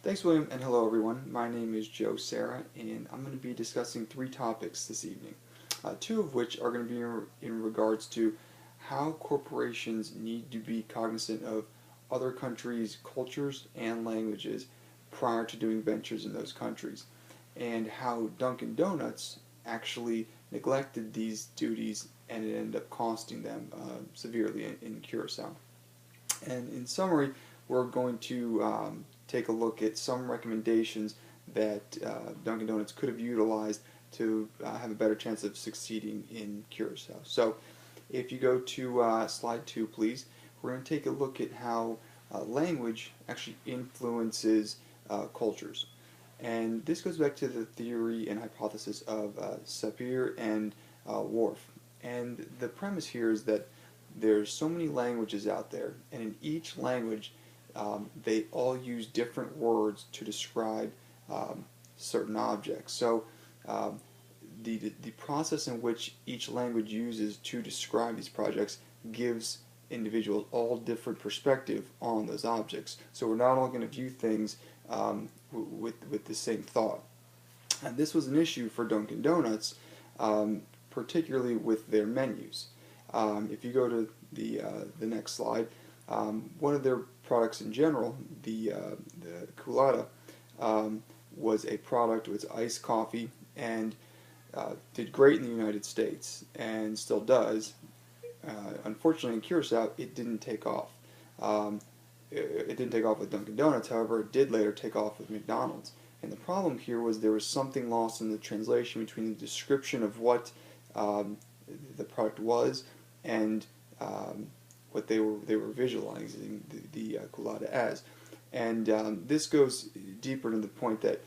Thanks, William, and hello, everyone. My name is Joe Serra, and I'm going to be discussing three topics this evening, two of which are going to be in regards to how corporations need to be cognizant of other countries' cultures and languages prior to doing ventures in those countries, and how Dunkin' Donuts actually neglected these duties and it ended up costing them severely in Curacao. And in summary, we're going to take a look at some recommendations that Dunkin' Donuts could have utilized to have a better chance of succeeding in Curacao. So if you go to slide 2, please, we're going to take a look at how language actually influences cultures. And this goes back to the theory and hypothesis of Sapir and Whorf. And the premise here is that there's so many languages out there, and in each language, they all use different words to describe certain objects. So the process in which each language uses to describe these projects gives individuals all different perspective on those objects. So we're not all going to view things with the same thought. And this was an issue for Dunkin' Donuts, particularly with their menus. If you go to the next slide, one of their products in general, the Coolatta, was a product with iced coffee and did great in the United States and still does. Unfortunately, in Curacao, it didn't take off. It didn't take off with Dunkin' Donuts, however, it did later take off with McDonald's. And the problem here was there was something lost in the translation between the description of what the product was and what they were visualizing the Coolatta as. And this goes deeper to the point that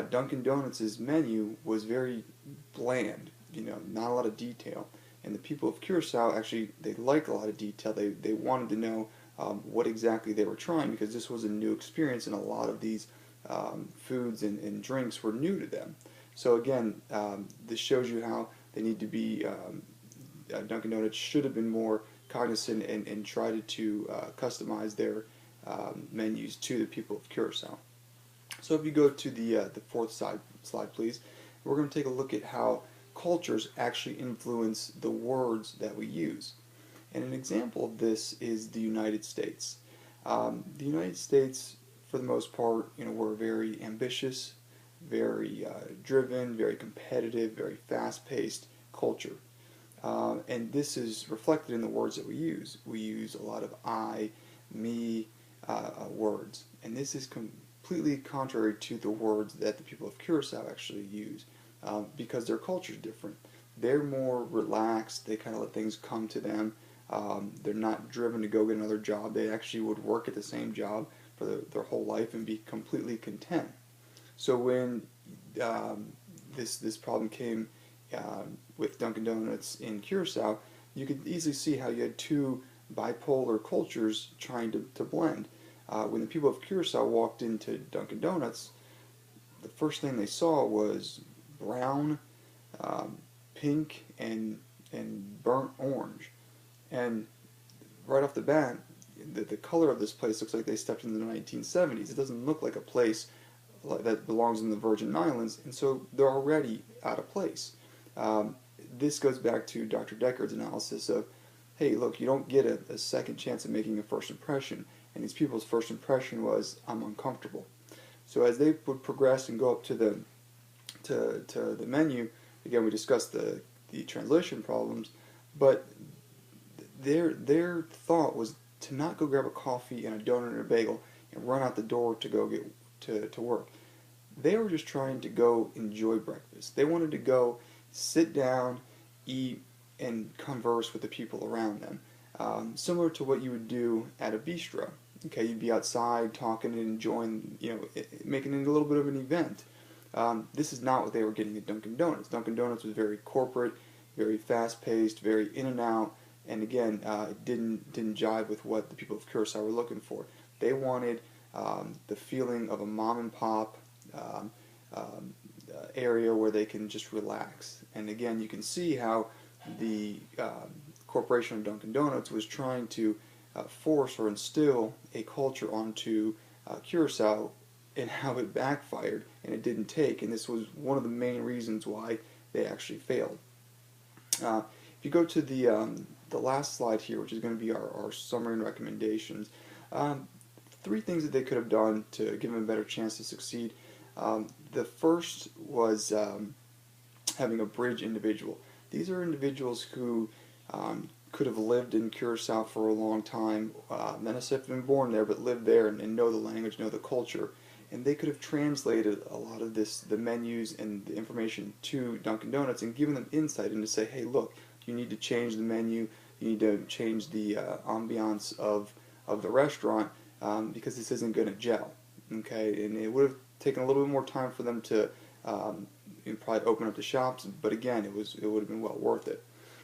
Dunkin' Donuts' menu was very bland, not a lot of detail. And the people of Curacao actually, they like a lot of detail. They wanted to know what exactly they were trying, because this was a new experience and a lot of these foods and drinks were new to them. So again, this shows you how they need to be, Dunkin' Donuts should have been more cognizant and tried to customize their menus to the people of Curacao. So if you go to the fourth slide, please, we're going to take a look at how cultures actually influence the words that we use. And an example of this is the United States. The United States, for the most part, we're very ambitious, very driven, very competitive, very fast-paced culture. And this is reflected in the words that we use. We use a lot of I, me words. And this is completely contrary to the words that the people of Curacao actually use, because their culture is different. They're more relaxed. They kind of let things come to them. They're not driven to go get another job. They actually would work at the same job for their whole life and be completely content. So when this problem came with Dunkin' Donuts in Curacao, you could easily see how you had two bipolar cultures trying to blend. When the people of Curacao walked into Dunkin' Donuts, the first thing they saw was brown, pink, and burnt orange. And right off the bat, the color of this place looks like they stepped into the 1970s. It doesn't look like a place that belongs in the Virgin Islands, and so they're already out of place. This goes back to Dr. Deckard's analysis of, hey, look, you don't get a second chance at making a first impression, and these people's first impression was, I'm uncomfortable. So as they would progress and go up to the menu, again, we discussed the translation problems, but their thought was to not go grab a coffee and a donut and a bagel and run out the door to go get to work. They were just trying to go enjoy breakfast. They wanted to go sit down, eat, and converse with the people around them, similar to what you would do at a bistro. Okay, you'd be outside talking and enjoying, making it a little bit of an event. This is not what they were getting at Dunkin' Donuts. Dunkin' Donuts was very corporate, very fast-paced, very in and out, and again, it didn't jive with what the people of Curacao were looking for. They wanted the feeling of a mom and pop area where they can just relax. And again, you can see how the corporation of Dunkin' Donuts was trying to force or instill a culture onto Curacao and how it backfired and it didn't take, and this was one of the main reasons why they actually failed. If you go to the last slide here, which is going to be our summary and recommendations, three things that they could have done to give them a better chance to succeed. The first was having a bridge individual. These are individuals who could have lived in Curacao for a long time, not necessarily been born there, but lived there and know the language, know the culture, and they could have translated a lot of the menus and the information to Dunkin' Donuts and given them insight into say, hey, look, you need to change the menu, you need to change the ambiance of the restaurant because this isn't going to gel. Okay, and it would have taken a little bit more time for them to probably open up the shops, but again, it would have been well worth it.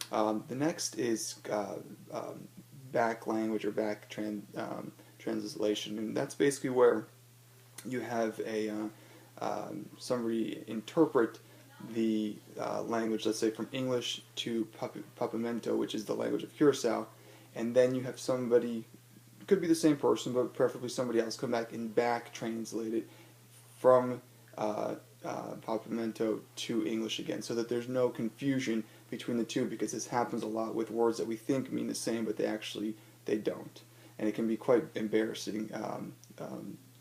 The next is back language or back translation, and that's basically where you have a somebody interpret the language, let's say from English to Papiamento, which is the language of Curacao, and then you have somebody, could be the same person, but preferably somebody else, come back and back translate it from Papiamento to English again, so that there's no confusion between the two, because this happens a lot with words that we think mean the same, but they don't, and it can be quite embarrassing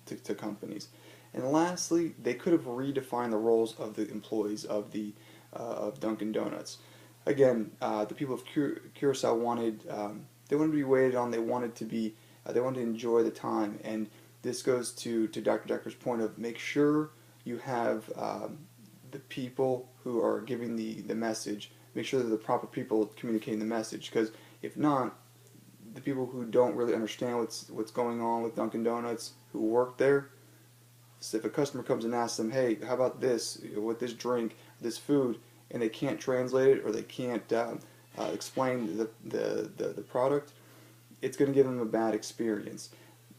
to companies. And lastly, they could have redefined the roles of the employees of Dunkin' Donuts. Again, the people of Curacao wanted they wanted to be waited on. They wanted to enjoy the time, and this goes to Dr. Decker's point of make sure you have the people who are giving the message. Make sure that the proper people communicating the message, because if not, the people who don't really understand what's going on with Dunkin' Donuts, who work there, so if a customer comes and asks them, hey, how about this, with this drink, this food, and they can't translate it or they can't explain the product, it's going to give them a bad experience.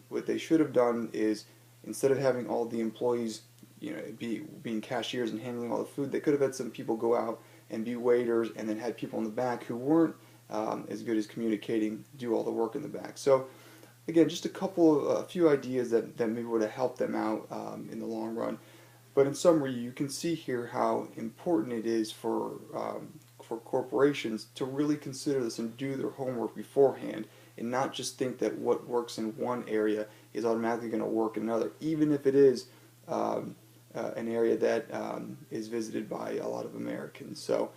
What they should have done is, instead of having all the employees, being cashiers and handling all the food, they could have had some people go out and be waiters, and then had people in the back who weren't as good as communicating do all the work in the back. So again, just a few ideas that maybe would have helped them out in the long run. But in summary, you can see here how important it is for corporations to really consider this and do their homework beforehand, and not just think that what works in one area is automatically going to work in another, even if it is an area that is visited by a lot of Americans. So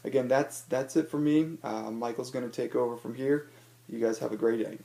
again, that's it for me. Michael's going to take over from here. You guys have a great day.